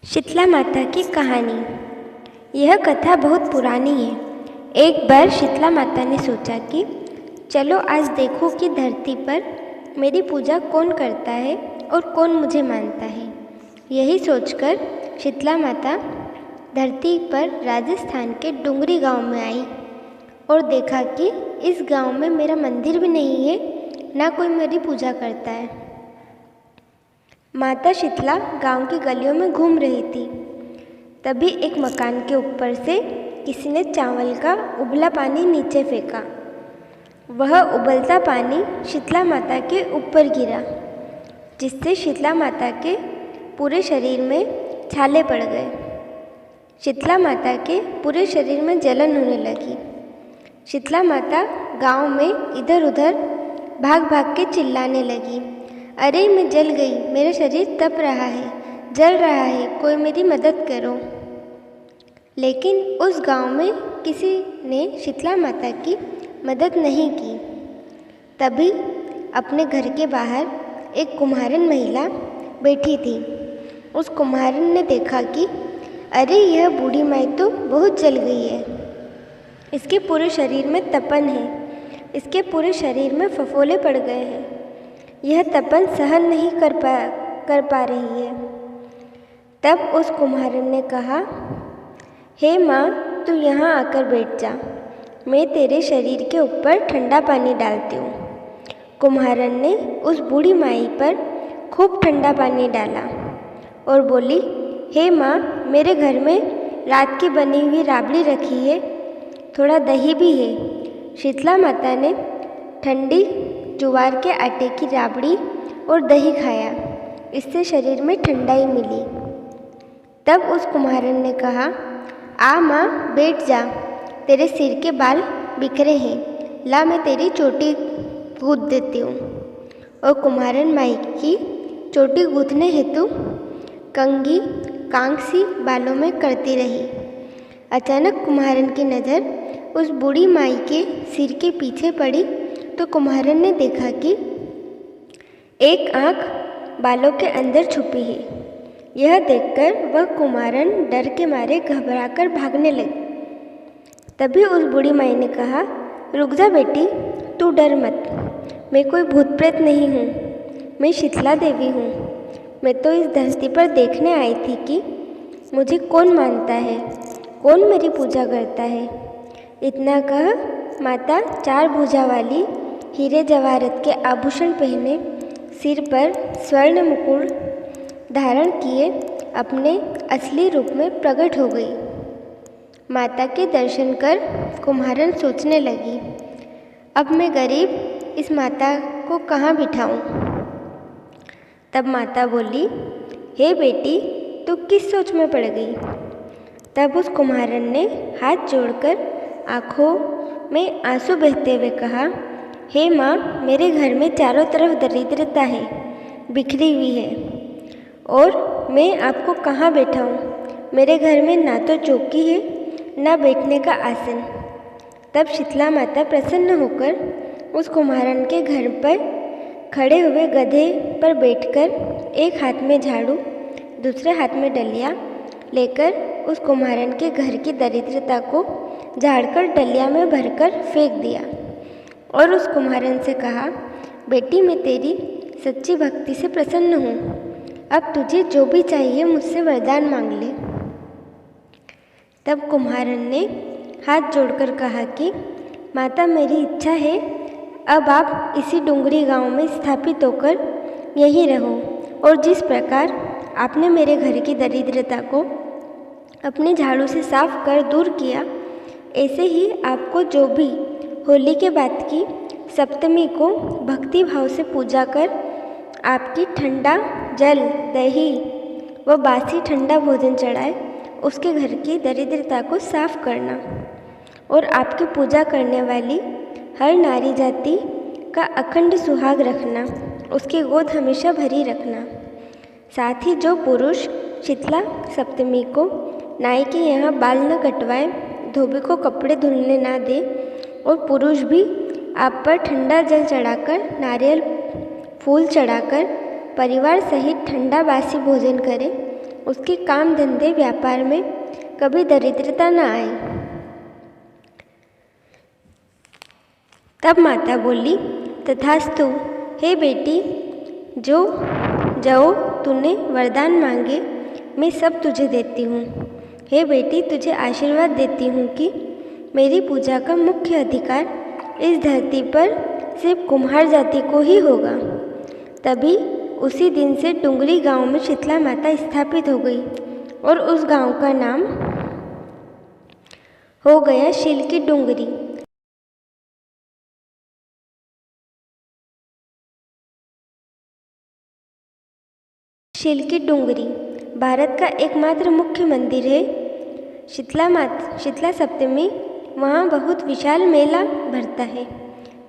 शीतला माता की कहानी। यह कथा बहुत पुरानी है। एक बार शीतला माता ने सोचा कि चलो आज देखो कि धरती पर मेरी पूजा कौन करता है और कौन मुझे मानता है। यही सोचकर शीतला माता धरती पर राजस्थान के डुंगरी गांव में आई और देखा कि इस गांव में मेरा मंदिर भी नहीं है, ना कोई मेरी पूजा करता है। माता शीतला गांव की गलियों में घूम रही थी। तभी एक मकान के ऊपर से किसी ने चावल का उबला पानी नीचे फेंका। वह उबलता पानी शीतला माता के ऊपर गिरा, जिससे शीतला माता के पूरे शरीर में छाले पड़ गए। शीतला माता के पूरे शरीर में जलन होने लगी। शीतला माता गांव में इधर उधर भाग भाग के चिल्लाने लगी, अरे मैं जल गई, मेरा शरीर तप रहा है, जल रहा है, कोई मेरी मदद करो। लेकिन उस गांव में किसी ने शीतला माता की मदद नहीं की। तभी अपने घर के बाहर एक कुम्हारन महिला बैठी थी। उस कुम्हारन ने देखा कि अरे यह बूढ़ी माई तो बहुत जल गई है, इसके पूरे शरीर में तपन है, इसके पूरे शरीर में फफोले पड़ गए हैं, यह तपन सहन नहीं कर पा रही है। तब उस कुम्हारन ने कहा, हे माँ, तू यहाँ आकर बैठ जा, मैं तेरे शरीर के ऊपर ठंडा पानी डालती हूँ। कुम्हारन ने उस बूढ़ी माई पर खूब ठंडा पानी डाला और बोली, हे माँ, मेरे घर में रात की बनी हुई राबड़ी रखी है, थोड़ा दही भी है। शीतला माता ने ठंडी ज्वार के आटे की राबड़ी और दही खाया, इससे शरीर में ठंडाई मिली। तब उस कुम्हारन ने कहा, आ माँ, बैठ जा, तेरे सिर के बाल बिखरे हैं, ला मैं तेरी चोटी गूँथ देती हूँ। और कुम्हारन माई की चोटी गूँथने हेतु कंघी कांसी बालों में करती रही। अचानक कुम्हारन की नज़र उस बूढ़ी माई के सिर के पीछे पड़ी तो कुम्हारन ने देखा कि एक आँख बालों के अंदर छुपी है। यह देखकर वह कुम्हारन डर के मारे घबराकर भागने लगी। तभी उस बूढ़ी माई ने कहा, रुक जा बेटी, तू डर मत, मैं कोई भूत प्रेत नहीं हूँ, मैं शीतला देवी हूँ। मैं तो इस धरती पर देखने आई थी कि मुझे कौन मानता है, कौन मेरी पूजा करता है। इतना कह माता चार भुजा वाली हीरे जवाहरत के आभूषण पहने, सिर पर स्वर्ण मुकुट धारण किए अपने असली रूप में प्रकट हो गई। माता के दर्शन कर कुम्हारन सोचने लगी, अब मैं गरीब इस माता को कहाँ बिठाऊं। तब माता बोली, हे बेटी, तू किस सोच में पड़ गई। तब उस कुम्हारन ने हाथ जोड़कर आँखों में आंसू बहते हुए कहा, हे माँ, मेरे घर में चारों तरफ दरिद्रता है, बिखरी हुई है, और मैं आपको कहाँ बैठाऊँ। मेरे घर में ना तो चौकी है, ना बैठने का आसन। तब शीतला माता प्रसन्न होकर उस कुम्हारन के घर पर खड़े हुए गधे पर बैठकर एक हाथ में झाड़ू, दूसरे हाथ में डलिया लेकर उस कुम्हारन के घर की दरिद्रता को झाड़कर डलिया में भरकर फेंक दिया और उस कुम्हारन से कहा, बेटी, मैं तेरी सच्ची भक्ति से प्रसन्न हूँ, अब तुझे जो भी चाहिए मुझसे वरदान मांग ले। तब कुम्हारन ने हाथ जोड़कर कहा कि माता, मेरी इच्छा है, अब आप इसी डुंगरी गांव में स्थापित होकर यहीं रहो, और जिस प्रकार आपने मेरे घर की दरिद्रता को अपने झाड़ू से साफ कर दूर किया, ऐसे ही आपको जो भी होली के बाद की सप्तमी को भक्ति भाव से पूजा कर आपकी ठंडा जल, दही व बासी ठंडा भोजन चढ़ाए, उसके घर की दरिद्रता को साफ करना और आपकी पूजा करने वाली हर नारी जाति का अखंड सुहाग रखना, उसकी गोद हमेशा भरी रखना। साथ ही जो पुरुष शीतला सप्तमी को नाई के यहाँ बाल न कटवाए, धोबी को कपड़े धुलने ना दे और पुरुष भी आप पर ठंडा जल चढ़ाकर, नारियल फूल चढ़ाकर परिवार सहित ठंडा बासी भोजन करे, उसके काम धंधे व्यापार में कभी दरिद्रता न आए। तब माता बोली, तथास्तु, हे बेटी, जो तूने वरदान मांगे मैं सब तुझे देती हूँ। हे बेटी, तुझे आशीर्वाद देती हूँ कि मेरी पूजा का मुख्य अधिकार इस धरती पर सिर्फ कुम्हार जाति को ही होगा। तभी उसी दिन से डुंगरी गांव में शीतला माता स्थापित हो गई और उस गांव का नाम हो गया शील की डुंगरी। शील की डुंगरी भारत का एकमात्र मुख्य मंदिर है। शीतला सप्तमी वहाँ बहुत विशाल मेला भरता है।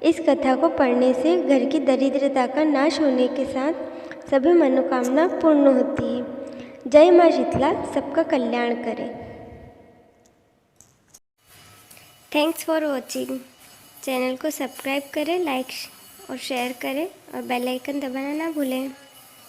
इस कथा को पढ़ने से घर की दरिद्रता का नाश होने के साथ सभी मनोकामना पूर्ण होती है। जय माँ शीतला सबका कल्याण करे। Thanks for watching. चैनल को सब्सक्राइब करें, लाइक और शेयर करें और बेल आइकन दबाना ना भूलें।